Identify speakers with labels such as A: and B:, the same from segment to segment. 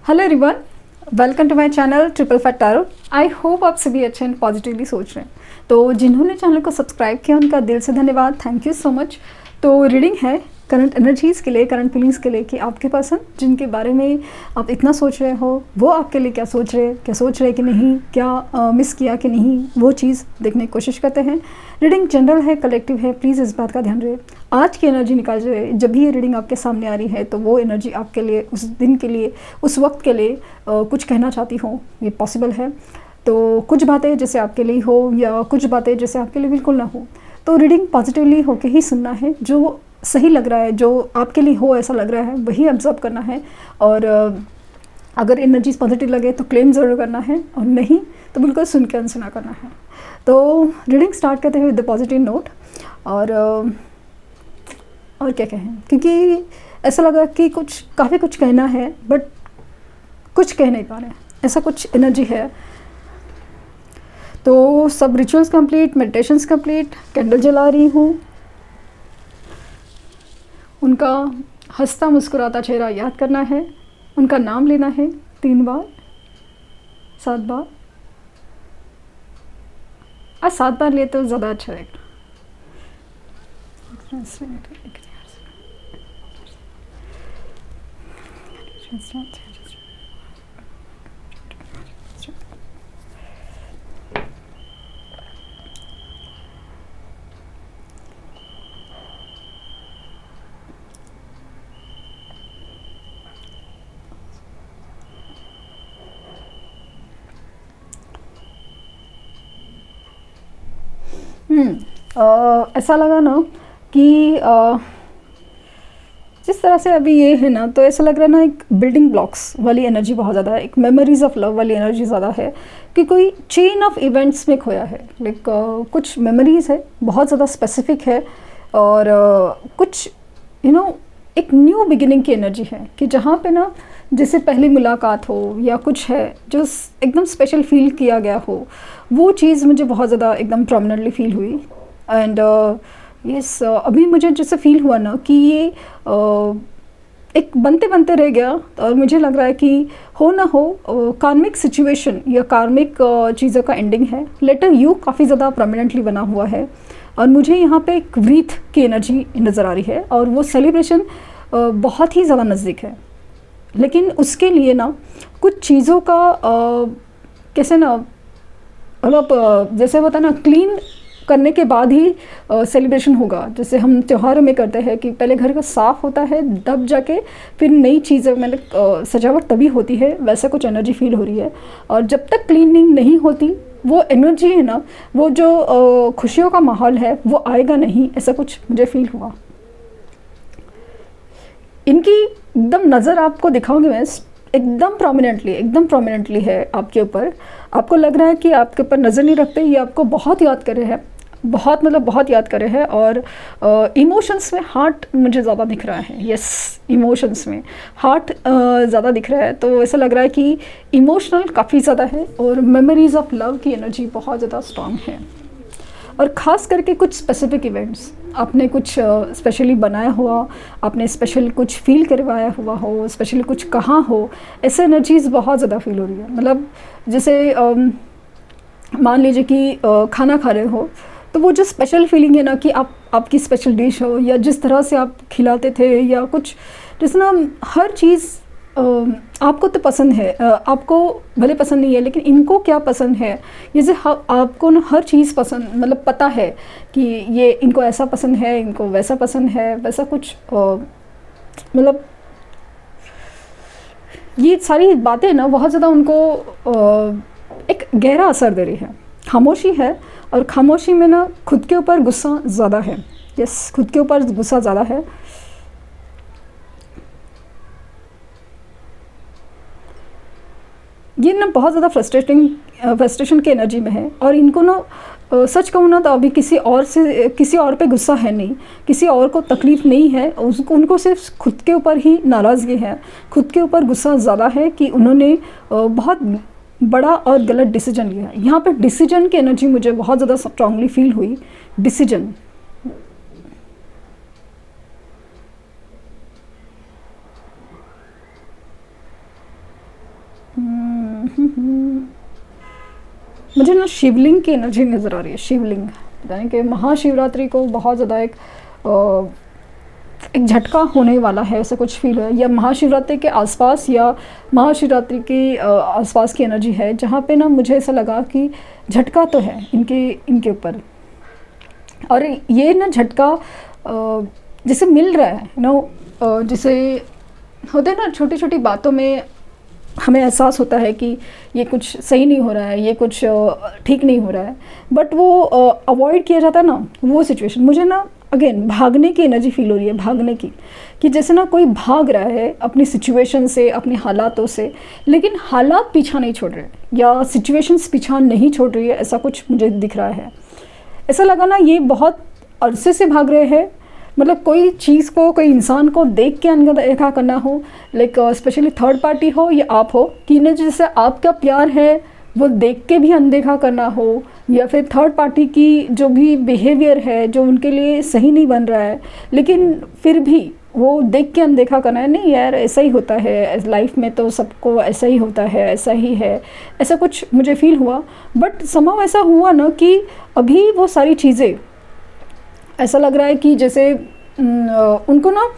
A: Hello everyone, welcome to my channel triple fat tarot. I hope आप सभी अच्छे and positively सोच रहे हैं। तो जिन्होंने चैनल को सब्सक्राइब किया उनका दिल से धन्यवाद, थैंक यू सो मच। तो रीडिंग है करंट एनर्जीज़ के लिए, करंट फीलिंग्स के लिए कि आपके पर्सन जिनके बारे में आप इतना सोच रहे हो वो आपके लिए क्या सोच रहे कि नहीं, क्या मिस किया कि नहीं, वो चीज़ देखने की कोशिश करते हैं। रीडिंग जनरल है, कलेक्टिव है, प्लीज़ इस बात का ध्यान रहे। आज की एनर्जी निकाल रहे, जब भी ये रीडिंग आपके सामने आ रही है तो वो एनर्जी आपके लिए, उस दिन के लिए, उस वक्त के लिए कुछ कहना चाहती हो, ये पॉसिबल है। तो कुछ बातें जैसे आपके लिए हो या कुछ बातें जैसे आपके लिए बिल्कुल ना हो। तो रीडिंग पॉजिटिवली होके ही सुनना है, जो सही लग रहा है, जो आपके लिए हो ऐसा लग रहा है वही ऑब्जर्व करना है। और अगर एनर्जीज पॉजिटिव लगे तो क्लेम ज़रूर करना है, और नहीं तो बिल्कुल सुन के अनसुना करना है। तो रीडिंग स्टार्ट करते हैं विद द पॉजिटिव नोट। और क्या कहें, क्योंकि ऐसा लगा कि काफ़ी कुछ कहना है बट कुछ कह नहीं पा रहे हैं, ऐसा कुछ एनर्जी है। तो सब rituals complete, meditations complete, candle जला रही हूँ। उनका हंसता मुस्कुराता चेहरा याद करना है, उनका नाम लेना है 3 बार, 7 बार। आज 7 बार लिए तो ज़्यादा अच्छा रहेगा। ऐसा लगा ना कि जिस तरह से अभी ये है ना, तो ऐसा लग रहा है ना, एक बिल्डिंग ब्लॉक्स वाली एनर्जी बहुत ज़्यादा है, एक मेमोरीज ऑफ लव वाली एनर्जी ज़्यादा है कि कोई चेन ऑफ इवेंट्स में खोया है। लाइक कुछ मेमोरीज है, बहुत ज़्यादा स्पेसिफिक है, और कुछ एक न्यू बिगिनिंग की एनर्जी है कि जहाँ पे ना जैसे पहली मुलाकात हो या कुछ है जो एकदम स्पेशल फील किया गया हो, वो चीज़ मुझे बहुत ज़्यादा एकदम प्रोमिनेंटली फील हुई। एंड यस, अभी मुझे जैसे फील हुआ ना कि ये एक बनते बनते रह गया, और मुझे लग रहा है कि हो ना हो कार्मिक सिचुएशन या कार्मिक चीज़ों का एंडिंग है। लेटर यू काफ़ी ज़्यादा प्रोमिनेंटली बना हुआ है, और मुझे यहाँ पे एक व्रीथ की एनर्जी नज़र आ रही है, और वो सेलिब्रेशन बहुत ही ज़्यादा नज़दीक है। लेकिन उसके लिए ना कुछ चीज़ों का कैसे ना, मतलब जैसे होता है ना, क्लीन करने के बाद ही सेलिब्रेशन होगा। जैसे हम त्योहारों में करते हैं कि पहले घर का साफ़ होता है, तब जाके फिर नई चीज़ें मतलब सजावट तभी होती है, वैसा कुछ एनर्जी फील हो रही है। और जब तक क्लीनिंग नहीं होती वो एनर्जी है ना, वो जो खुशियों का माहौल है वो आएगा नहीं, ऐसा कुछ मुझे फील हुआ। इनकी एकदम नज़र आपको दिखाऊंगी मैं, एकदम प्रोमिनेंटली है आपके ऊपर। आपको लग रहा है कि आपके ऊपर नज़र नहीं रखते, ये आपको बहुत याद कर रहे हैं, बहुत याद कर रहे हैं। और इमोशंस में हार्ट मुझे ज़्यादा दिख रहा है। यस, इमोशंस में हार्ट ज़्यादा दिख रहा है, तो ऐसा लग रहा है कि इमोशनल काफ़ी ज़्यादा है, और मेमोरीज ऑफ लव की एनर्जी बहुत ज़्यादा स्ट्रॉन्ग है। और ख़ास करके कुछ स्पेसिफिक इवेंट्स आपने कुछ स्पेशली बनाया हुआ, आपने स्पेशल कुछ फील करवाया हुआ हो, स्पेशली कुछ कहा हो, ऐसे एनर्जीज़ बहुत ज़्यादा फील हो रही है। मतलब जैसे मान लीजिए कि खाना खा रहे हो, तो वो जो स्पेशल फीलिंग है ना कि आपकी स्पेशल डिश हो, या जिस तरह से आप खिलाते थे, या कुछ जैसे ना हर चीज़ आपको तो पसंद है, आपको भले पसंद नहीं है लेकिन इनको क्या पसंद है, जैसे आपको ना हर चीज़ पसंद, मतलब पता है कि ये इनको ऐसा पसंद है, इनको वैसा पसंद है, वैसा कुछ मतलब ये सारी बातें ना बहुत ज़्यादा उनको एक गहरा असर दे रही है। खामोशी है, और खामोशी में ना खुद के ऊपर गुस्सा ज़्यादा है। यस, खुद के ऊपर गुस्सा ज़्यादा है। ये ना बहुत ज़्यादा फ्रस्ट्रेशन की एनर्जी में है, और इनको ना सच कहूँ ना तो अभी किसी और पे गुस्सा है नहीं, किसी और को तकलीफ़ नहीं है, उनको सिर्फ खुद के ऊपर ही नाराज़गी है, खुद के ऊपर गुस्सा ज़्यादा है कि उन्होंने बहुत बड़ा और गलत डिसीजन लिया है। यहाँ पे डिसीजन की एनर्जी मुझे बहुत ज़्यादा स्ट्रांगली फील हुई। डिसीजन, मुझे ना शिवलिंग की एनर्जी नज़र आ रही है। शिवलिंग यानी कि महाशिवरात्रि को बहुत ज़्यादा एक झटका होने वाला है, ऐसा कुछ फील है, या महाशिवरात्रि के आसपास या महाशिवरात्रि के आसपास की एनर्जी है, जहाँ पे ना मुझे ऐसा लगा कि झटका तो है इनके ऊपर। और ये ना झटका जैसे मिल रहा है जैसे होते हैं ना, छोटी छोटी बातों में हमें एहसास होता है कि ये कुछ सही नहीं हो रहा है, ये कुछ ठीक नहीं हो रहा है, बट वो अवॉइड किया जाता है ना, वो सिचुएशन। मुझे ना अगेन भागने की एनर्जी फील हो रही है, भागने की, कि जैसे ना कोई भाग रहा है अपनी सिचुएशन से, अपने हालातों से, लेकिन हालात पीछा नहीं छोड़ रहे या सिचुएशंस पीछा नहीं छोड़ रही है, ऐसा कुछ मुझे दिख रहा है। ऐसा लगा ना ये बहुत अरसे से भाग रहे हैं, मतलब कोई चीज़ को, कोई इंसान को देख के अनदेखा करना हो, लाइक स्पेशली थर्ड पार्टी हो या आप हो, कि न जैसे आपका प्यार है वो देख के भी अनदेखा करना हो, या फिर थर्ड पार्टी की जो भी बिहेवियर है जो उनके लिए सही नहीं बन रहा है, लेकिन फिर भी वो देख के अनदेखा करना है। नहीं यार, ऐसा ही होता है लाइफ में, तो सबको ऐसा ही होता है, ऐसा ही है, ऐसा कुछ मुझे फील हुआ। बट समाव ऐसा हुआ ना कि अभी वो सारी चीज़ें ऐसा लग रहा है कि जैसे उनको ना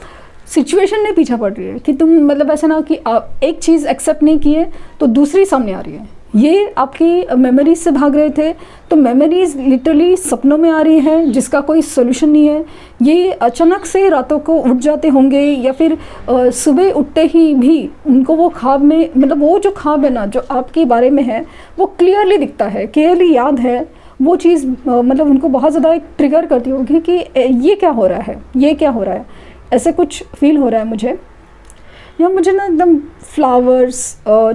A: सिचुएशन में पीछा पड़ रही है, कि तुम मतलब ऐसा ना कि आप एक चीज़ एक्सेप्ट नहीं किए तो दूसरी सामने आ रही है। ये आपकी मेमोरीज से भाग रहे थे, तो मेमोरीज लिटरली सपनों में आ रही हैं जिसका कोई सोल्यूशन नहीं है। ये अचानक से रातों को उठ जाते होंगे, या फिर सुबह उठते ही भी उनको वो ख्वाब में, मतलब वो जो ख्वाब है ना जो आपके बारे में है, वो क्लियरली दिखता है, क्लियरली याद है वो चीज़, मतलब उनको बहुत ज़्यादा एक ट्रिगर करती होगी कि ये क्या हो रहा है, ये क्या हो रहा है, ऐसे कुछ फील हो रहा है मुझे। या मुझे ना एकदम फ्लावर्स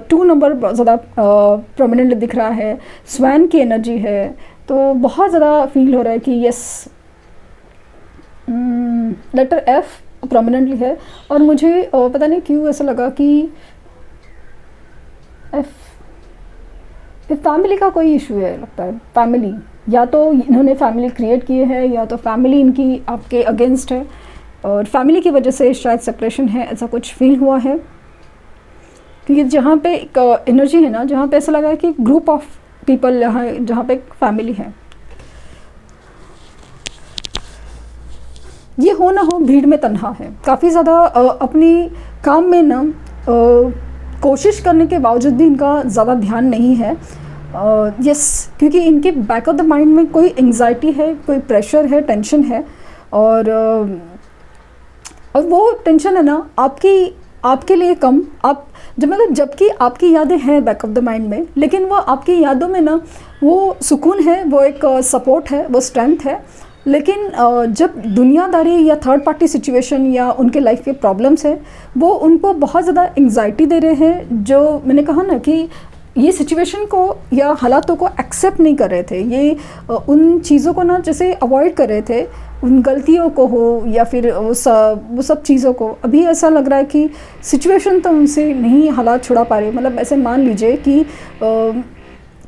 A: 2 नंबर बहुत ज़्यादा प्रोमिनेंटली दिख रहा है, स्वैन की एनर्जी है, तो बहुत ज़्यादा फील हो रहा है कि यस, लेटर एफ प्रोमिनेंटली है। और मुझे पता नहीं क्यों ऐसा लगा कि एफ फैमिली का कोई इशू है, लगता है फैमिली, या तो इन्होंने फैमिली क्रिएट की है, या तो फैमिली इनकी आपके अगेंस्ट है, और फैमिली की वजह से शायद सेपरेशन है, ऐसा कुछ फील हुआ है। क्योंकि जहाँ पे एक एनर्जी है ना, जहाँ पे ऐसा लगा है कि ग्रुप ऑफ पीपल जहाँ पे एक फैमिली है, ये हो ना हो भीड़ में तन्हा है, काफ़ी ज़्यादा अपनी काम में ना कोशिश करने के बावजूद भी इनका ज़्यादा ध्यान नहीं है। यस, क्योंकि इनके बैक ऑफ द माइंड में कोई एंग्जाइटी है, कोई प्रेशर है, टेंशन है, और वो टेंशन है ना आपके लिए कम, आप जबकि आपकी यादें हैं बैक ऑफ द माइंड में, लेकिन वो आपकी यादों में ना वो सुकून है, वो एक सपोर्ट है, वो स्ट्रेंथ है। लेकिन जब दुनियादारी या थर्ड पार्टी सिचुएशन या उनके लाइफ के प्रॉब्लम्स हैं, वो उनको बहुत ज़्यादा एंग्जाइटी दे रहे हैं। जो मैंने कहा ना कि ये सिचुएशन को या हालातों को एक्सेप्ट नहीं कर रहे थे, ये उन चीज़ों को ना जैसे अवॉइड कर रहे थे, उन गलतियों को हो या फिर वो सब चीज़ों को। अभी ऐसा लग रहा है कि सिचुएशन तो उनसे नहीं हालात छुड़ा पा रहे। मतलब ऐसे मान लीजिए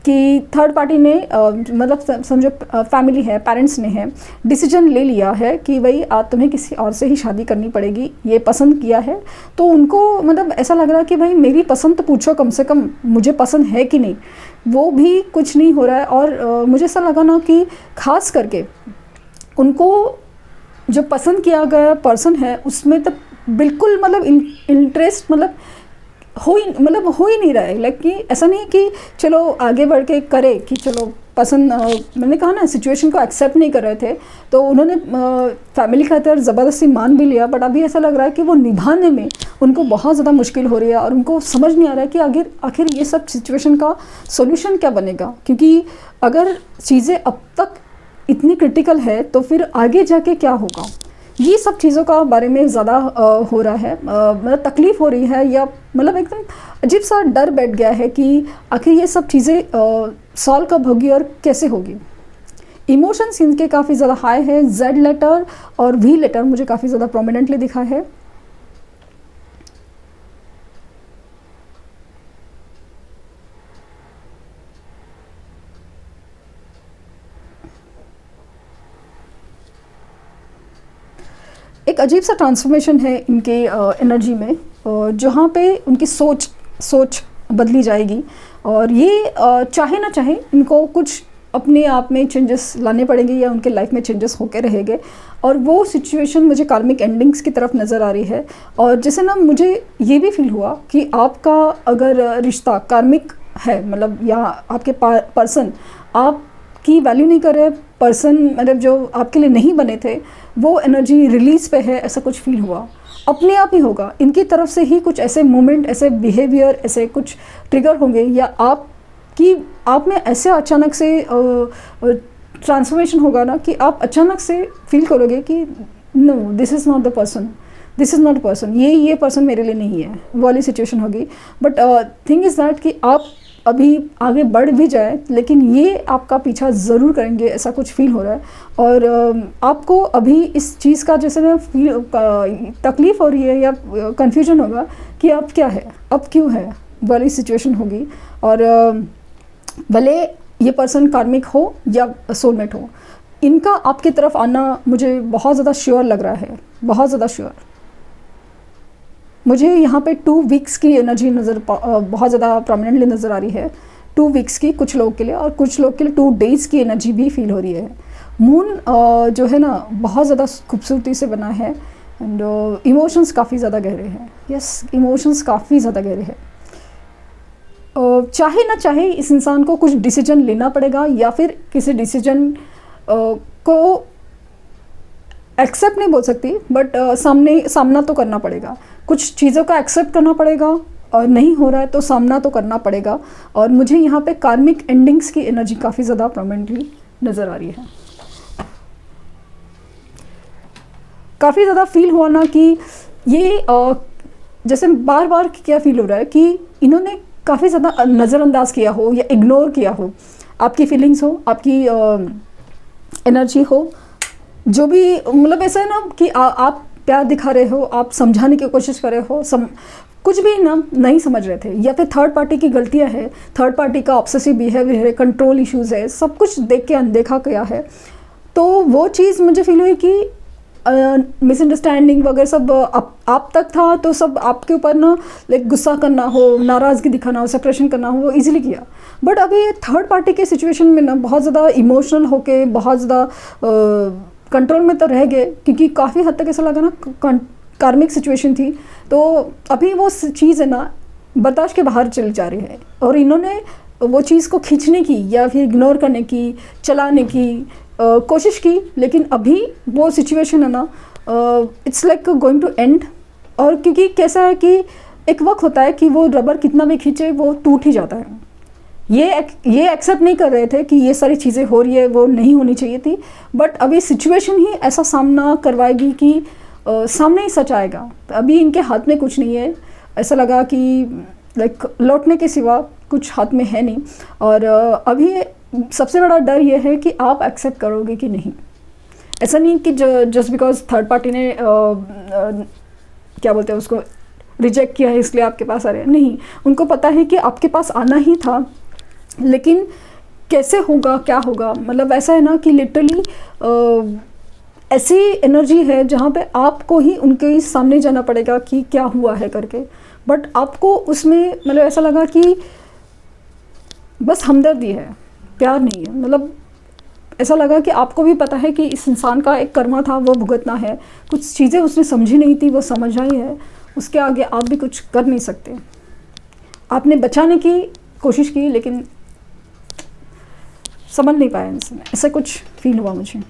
A: कि थर्ड पार्टी ने मतलब समझो फैमिली है, पेरेंट्स ने है डिसीजन ले लिया है कि भाई आज तुम्हें किसी और से ही शादी करनी पड़ेगी, ये पसंद किया है, तो उनको मतलब ऐसा लग रहा है कि भाई मेरी पसंद तो पूछो कम से कम, मुझे पसंद है कि नहीं, वो भी कुछ नहीं हो रहा है। और मुझे ऐसा लगा ना कि खास करके उनको जो पसंद किया गया पर्सन है उसमें तो बिल्कुल मतलब इंटरेस्ट मतलब हो ही नहीं रहा है। लाइक कि ऐसा नहीं कि चलो आगे बढ़ के करे कि चलो पसंद, मैंने कहा ना सिचुएशन को एक्सेप्ट नहीं कर रहे थे, तो उन्होंने फैमिली खातिर ज़बरदस्ती मान भी लिया, बट अभी ऐसा लग रहा है कि वो निभाने में उनको बहुत ज़्यादा मुश्किल हो रही है, और उनको समझ नहीं आ रहा है कि आखिर ये सब सिचुएशन का सोल्यूशन क्या बनेगा। क्योंकि अगर चीज़ें अब तक इतनी क्रिटिकल है तो फिर आगे जाके क्या होगा, ये सब चीज़ों का बारे में ज़्यादा हो रहा है, मतलब तकलीफ़ हो रही है, या मतलब एकदम अजीब सा डर बैठ गया है कि आखिर ये सब चीज़ें सॉल्व कब होगी और कैसे होगी। इमोशंस इनके काफ़ी ज़्यादा हाई है, जेड लेटर और वी लेटर मुझे काफ़ी ज़्यादा प्रोमिनेंटली दिखा है। एक अजीब सा ट्रांसफॉर्मेशन है इनके एनर्जी में, जहाँ पे उनकी सोच बदली जाएगी। और ये चाहे ना चाहे इनको कुछ अपने आप में चेंजेस लाने पड़ेंगे या उनके लाइफ में चेंजेस होके रहेंगे, और वो सिचुएशन मुझे कार्मिक एंडिंग्स की तरफ नज़र आ रही है। और जैसे ना मुझे ये भी फील हुआ कि आपका अगर रिश्ता कार्मिक है, मतलब या आपके पर्सन आपकी वैल्यू नहीं कर रहे, पर्सन मतलब जो आपके लिए नहीं बने थे वो एनर्जी रिलीज़ पे है, ऐसा कुछ फील हुआ। अपने आप ही होगा, इनकी तरफ से ही कुछ ऐसे मोमेंट, ऐसे बिहेवियर, ऐसे कुछ ट्रिगर होंगे, या आप में ऐसे अचानक से ट्रांसफॉर्मेशन होगा ना कि आप अचानक से फील करोगे कि no, this is not the person, this is not person, ये पर्सन मेरे लिए नहीं है, वो वाली सिचुएशन होगी। बट थिंग इज़ दैट कि आप अभी आगे बढ़ भी जाए लेकिन ये आपका पीछा ज़रूर करेंगे, ऐसा कुछ फील हो रहा है। और आपको अभी इस चीज़ का जैसे ना तकलीफ़ हो रही है या कन्फ्यूजन होगा कि अब क्या है, अब क्यों है, वाली सिचुएशन होगी। और भले ये पर्सन कार्मिक हो या सोलमेट हो, इनका आपकी तरफ आना मुझे बहुत ज़्यादा श्योर लग रहा है, बहुत ज़्यादा श्योर। मुझे यहाँ पे 2 वीक्स की एनर्जी बहुत ज़्यादा प्रोमिनेंटली नज़र आ रही है, 2 वीक्स की कुछ लोग के लिए, और कुछ लोग के लिए 2 डेज़ की एनर्जी भी फील हो रही है। मून जो है ना बहुत ज़्यादा खूबसूरती से बना है, एंड इमोशंस काफ़ी ज़्यादा गहरे हैं। यस, इमोशंस काफ़ी ज़्यादा गहरे हैं। चाहे ना चाहे इस इंसान को कुछ डिसीजन लेना पड़ेगा, या फिर किसी डिसीजन को एक्सेप्ट नहीं बोल सकती, बट सामना तो करना पड़ेगा। कुछ चीज़ों का एक्सेप्ट करना पड़ेगा, और नहीं हो रहा है तो सामना तो करना पड़ेगा। और मुझे यहाँ पे कार्मिक एंडिंग्स की एनर्जी काफ़ी ज़्यादा प्रोमिनेंटली नज़र आ रही है। काफ़ी ज़्यादा फील हुआ ना कि ये जैसे बार बार क्या फील हो रहा है कि इन्होंने काफ़ी ज़्यादा नज़रअंदाज किया हो या इग्नोर किया हो, आपकी फीलिंग्स हो, आपकी एनर्जी हो, जो भी, मतलब ऐसा है ना कि आप प्यार दिखा रहे हो, आप समझाने की कोशिश कर रहे हो, कुछ भी ना नहीं समझ रहे थे, या फिर थर्ड पार्टी की गलतियां है, थर्ड पार्टी का ऑब्सेसिव बिहेवियर है, कंट्रोल इश्यूज़ है, सब कुछ देख के अनदेखा किया है। तो वो चीज़ मुझे फील हुई कि मिसअंडरस्टैंडिंग वगैरह सब आप तक था, तो सब आपके ऊपर ना लाइक गुस्सा करना हो, नाराज़गी दिखाना हो, सेपरेशन करना हो, वो ईजिली किया। बट अभी थर्ड पार्टी के सिचुएशन में ना बहुत ज़्यादा इमोशनल होके, बहुत ज़्यादा कंट्रोल में तो रह गए, क्योंकि काफ़ी हद तक ऐसा लगा ना कार्मिक सिचुएशन थी। तो अभी वो चीज़ है ना बर्दाश्त के बाहर चली जा रही है, और इन्होंने वो चीज़ को खींचने की या फिर इग्नोर करने की, चलाने की कोशिश की, लेकिन अभी वो सिचुएशन है ना it's like going to end. और क्योंकि कैसा है कि एक वक्त होता है कि वो रबर कितना भी खींचे वो टूट ही जाता है। ये एक्सेप्ट नहीं कर रहे थे कि ये सारी चीज़ें हो रही है, वो नहीं होनी चाहिए थी, बट अभी सिचुएशन ही ऐसा सामना करवाएगी कि सामने ही सच आएगा। तो अभी इनके हाथ में कुछ नहीं है, ऐसा लगा कि लाइक लौटने के सिवा कुछ हाथ में है नहीं। और अभी सबसे बड़ा डर ये है कि आप एक्सेप्ट करोगे कि नहीं। ऐसा नहीं कि जस्ट बिकॉज थर्ड पार्टी ने क्या बोलते हैं उसको रिजेक्ट किया है इसलिए आपके पास आ रहे हैं, नहीं, उनको पता है कि आपके पास आना ही था, लेकिन कैसे होगा, क्या होगा, मतलब ऐसा है ना कि लिटरली ऐसी एनर्जी है जहाँ पे आपको ही उनके सामने जाना पड़ेगा कि क्या हुआ है करके। बट आपको उसमें मतलब ऐसा लगा कि बस हमदर्दी है, प्यार नहीं है। मतलब ऐसा लगा कि आपको भी पता है कि इस इंसान का एक कर्मा था, वो भुगतना है, कुछ चीज़ें उसने समझी नहीं थी, वो समझ आई है, उसके आगे आप भी कुछ कर नहीं सकते। आपने बचाने की कोशिश की लेकिन समझ नहीं पाया इंसान, ऐसा कुछ फील हुआ मुझे।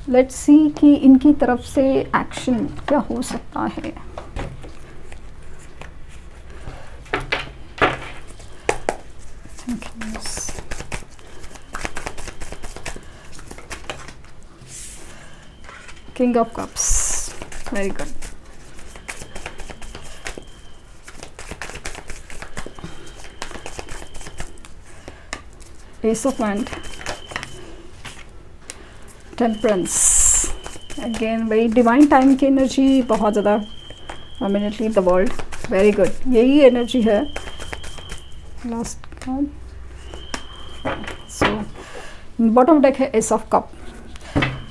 A: लेट्स सी कि इनकी तरफ से एक्शन क्या हो सकता है। King of cups, very good. S of wand, temperance, again वही डिवाइन टाइम की एनर्जी, बहुत ज़्यादा permanently the world, very good, यही एनर्जी है। Last card, so bottom deck है एस ऑफ कप।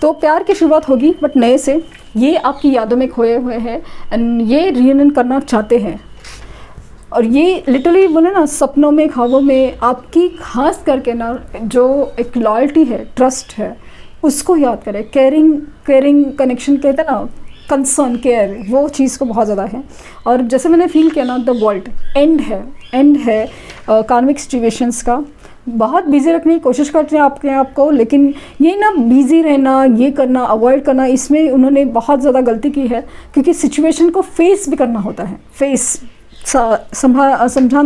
A: तो प्यार की शुरुआत होगी बट नए से, ये आपकी यादों में खोए हुए हैं एंड ये रियूनियन करना चाहते हैं। और ये लिटरली बोले ना, सपनों में, ख्वाबों में आपकी खास करके ना जो एक लॉयल्टी है, ट्रस्ट है, उसको याद करें। केयरिंग कनेक्शन कहते हैं ना, कंसर्न, केयर, वो चीज़ को बहुत ज़्यादा है। और जैसे मैंने फील किया ना, द वर्ल्ड एंड है कार्मिक सिचुएशंस का। बहुत बिजी रखने की कोशिश करते हैं आपके आप को, लेकिन ये ना बिजी रहना, ये करना, अवॉइड करना, इसमें उन्होंने बहुत ज़्यादा गलती की है, क्योंकि सिचुएशन को फेस भी करना होता है।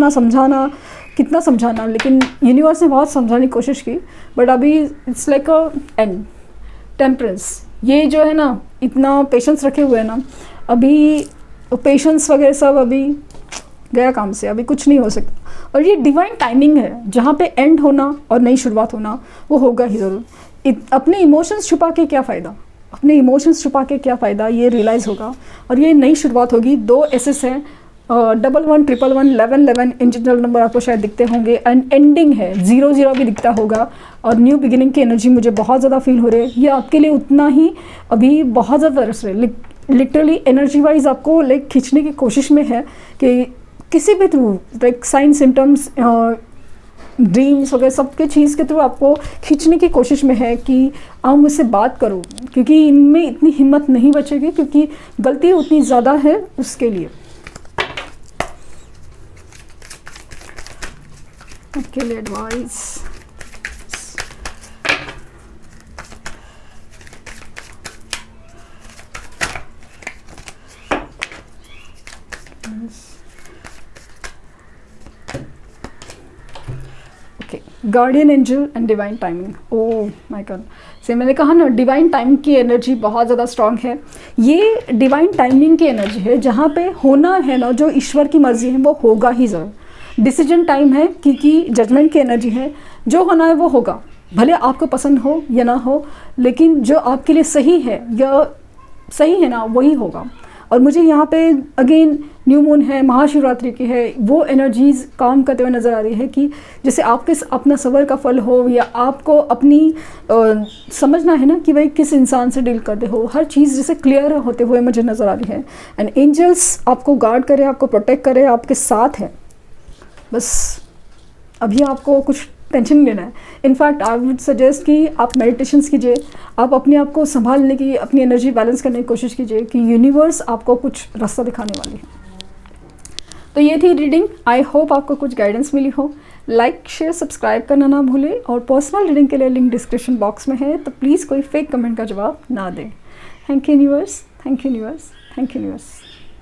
A: समझाना, कितना समझाना, लेकिन यूनिवर्स ने बहुत समझाने की कोशिश की, बट अभी it's like a and, temperance. ये जो है ना, इतना पेशेंस रखे हुए हैं ना, अभी पेशेंस वगैरह सब अभी गया काम से, अभी कुछ नहीं हो सकता। और ये डिवाइन टाइमिंग है, जहाँ पे एंड होना और नई शुरुआत होना वो होगा ही ज़रूर। अपने इमोशंस छुपा के क्या फ़ायदा, अपने इमोशंस छुपा के क्या फ़ायदा, ये रियलाइज़ होगा और ये नई शुरुआत होगी। 2 एसेस हैं, 11 111 11 इन जनरल नंबर आपको शायद दिखते होंगे, एंड एंडिंग है 0 भी दिखता होगा। और न्यू बिगिनिंग की एनर्जी मुझे बहुत ज़्यादा फील हो रही है। ये आपके लिए उतना ही अभी बहुत ज़्यादा रस रहे, लिटरली एनर्जी वाइज आपको लाइक खींचने की कोशिश में है कि किसी भी through, like sign symptoms, dreams वगैरह सबके चीज़ के थ्रू आपको खींचने की कोशिश में है कि आप मुझसे बात करो, क्योंकि इनमें इतनी हिम्मत नहीं बचेगी, क्योंकि गलती उतनी ज़्यादा है उसके लिए। आपके लिए advice, guardian angel and divine timing. Oh my God, से मैंने कहा ना, डिवाइन टाइम की एनर्जी बहुत ज़्यादा स्ट्रांग है। ये डिवाइन टाइमिंग की एनर्जी है, जहाँ पे होना है ना, जो ईश्वर की मर्जी है वो होगा ही ज़रूर। डिसीजन टाइम है, क्योंकि जजमेंट की एनर्जी है, जो होना है वो होगा, भले आपको पसंद हो या ना हो, लेकिन जो आपके लिए सही है या सही है ना, वही होगा। और मुझे यहाँ पे अगेन न्यू मून है, महाशिवरात्रि की है, वो एनर्जीज़ काम करते हुए नज़र आ रही है कि जैसे आपके अपना सबर का फल हो, या आपको अपनी समझना है ना कि भाई किस इंसान से डील करते हो, हर चीज़ जैसे क्लियर होते हुए मुझे नज़र आ रही है। एंड एंजल्स आपको गार्ड करे, आपको प्रोटेक्ट करे, आपके साथ है। बस अभी आपको कुछ टेंशन नहीं लेना है। इनफैक्ट आई वुड सजेस्ट कि आप मेडिटेशंस कीजिए, आप अपने आप को संभालने की, अपनी एनर्जी बैलेंस करने की कोशिश कीजिए कि यूनिवर्स आपको कुछ रास्ता दिखाने वाली है। तो ये थी रीडिंग, आई होप आपको कुछ गाइडेंस मिली हो। लाइक, शेयर, सब्सक्राइब करना ना भूलें, और पर्सनल रीडिंग के लिए लिंक डिस्क्रिप्शन बॉक्स में है, तो प्लीज़ कोई फेक कमेंट का जवाब ना दें। Thank you universe, thank you universe, thank you universe.